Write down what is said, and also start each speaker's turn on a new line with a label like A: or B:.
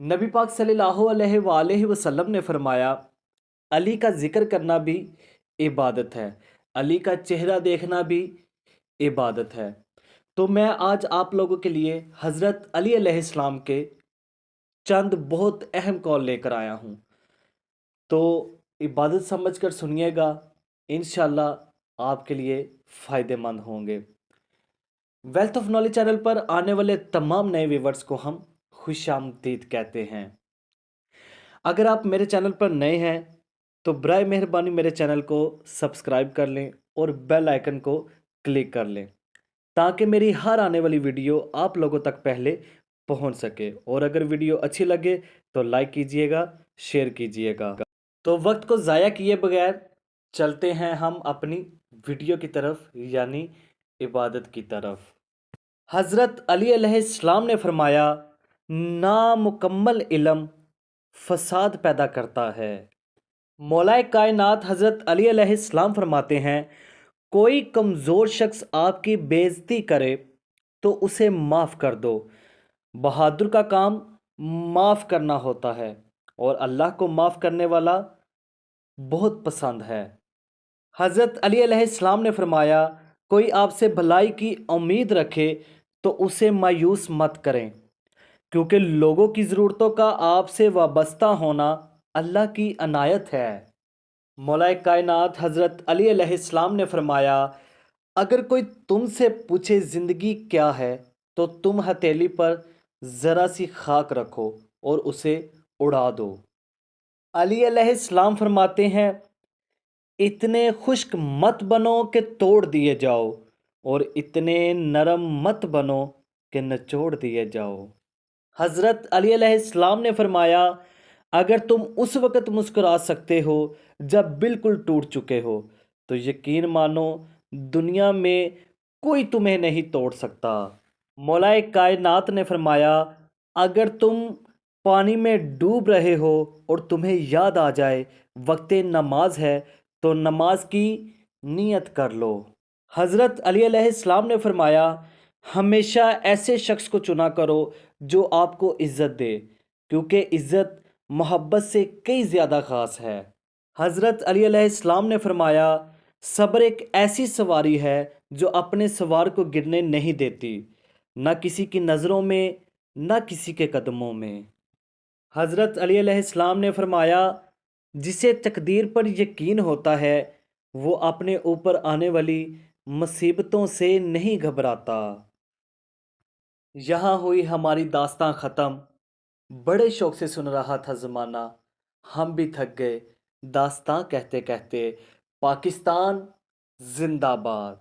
A: नबी पाक सल्लल्लाहु अलैहि वसल्लम ने फरमाया, अली का जिक्र करना भी इबादत है, अली का चेहरा देखना भी इबादत है। तो मैं आज आप लोगों के लिए हज़रत अली अलैहिस्सलाम के चंद बहुत अहम कौल लेकर आया हूँ। तो इबादत समझकर सुनिएगा, इंशाल्लाह आपके लिए फ़ायदेमंद होंगे। वेल्थ ऑफ नॉलेज चैनल पर आने वाले तमाम नए व्यूवर्स को हम खुशामदीद कहते हैं। अगर आप मेरे चैनल पर नए हैं तो बराए मेहरबानी मेरे चैनल को सब्सक्राइब कर लें और बेल आइकन को क्लिक कर लें ताकि मेरी हर आने वाली वीडियो आप लोगों तक पहले पहुंच सके। और अगर वीडियो अच्छी लगे तो लाइक कीजिएगा, शेयर कीजिएगा। तो वक्त को ज़ाया किए बगैर चलते हैं हम अपनी वीडियो की तरफ, यानी इबादत की तरफ। हज़रत अली अलैहिस्सलाम ने फरमाया, नामुकम्मल इल्म फसाद पैदा करता है। मौलाए कायनात हज़रत अली अलैहिस्सलाम फरमाते हैं, कोई कमज़ोर शख्स आपकी बेइज्जती करे तो उसे माफ़ कर दो। बहादुर का काम माफ़ करना होता है और अल्लाह को माफ़ करने वाला बहुत पसंद है। हज़रत अली अलैहिस्सलाम ने फरमाया, कोई आपसे भलाई की उम्मीद रखे तो उसे मायूस मत करें, क्योंकि लोगों की ज़रूरतों का आपसे वाबस्ता होना अल्लाह की अनायत है। मौलाए कायनात हज़रत अली अलैहिस्सलाम ने फरमाया, अगर कोई तुमसे पूछे ज़िंदगी क्या है तो तुम हथेली पर ज़रा सी खाक रखो और उसे उड़ा दो। अली अलैहिस्सलाम फरमाते हैं, इतने खुश्क मत बनो कि तोड़ दिए जाओ और इतने नरम मत बनो कि निचोड़ दिए जाओ। हज़रत अली अलैहिस्सलाम ने फरमाया, अगर तुम उस वक़्त मुस्कुरा सकते हो जब बिल्कुल टूट चुके हो तो यकीन मानो दुनिया में कोई तुम्हें नहीं तोड़ सकता। मौलाए कायनात ने फरमाया, अगर तुम पानी में डूब रहे हो और तुम्हें याद आ जाए वक्ते नमाज है तो नमाज की नियत कर लो। हज़रत अली अलैहिस्सलाम ने फरमाया, हमेशा ऐसे शख्स को चुना करो जो आपको इज़्ज़त दे, क्योंकि इज़्ज़त मोहब्बत से कई ज़्यादा ख़ास है। हज़रत अली अलैहिस्सलाम ने फरमाया, सब्र एक ऐसी सवारी है जो अपने सवार को गिरने नहीं देती, न किसी की नज़रों में न किसी के कदमों में। हज़रत अली अलैहिस्सलाम ने फरमाया, जिसे तकदीर पर यकीन होता है वो अपने ऊपर आने वाली मुसीबतों से नहीं घबराता। यहाँ हुई हमारी दास्तां ख़त्म। बड़े शौक़ से सुन रहा था ज़माना, हम भी थक गए दास्तां कहते कहते। पाकिस्तान जिंदाबाद।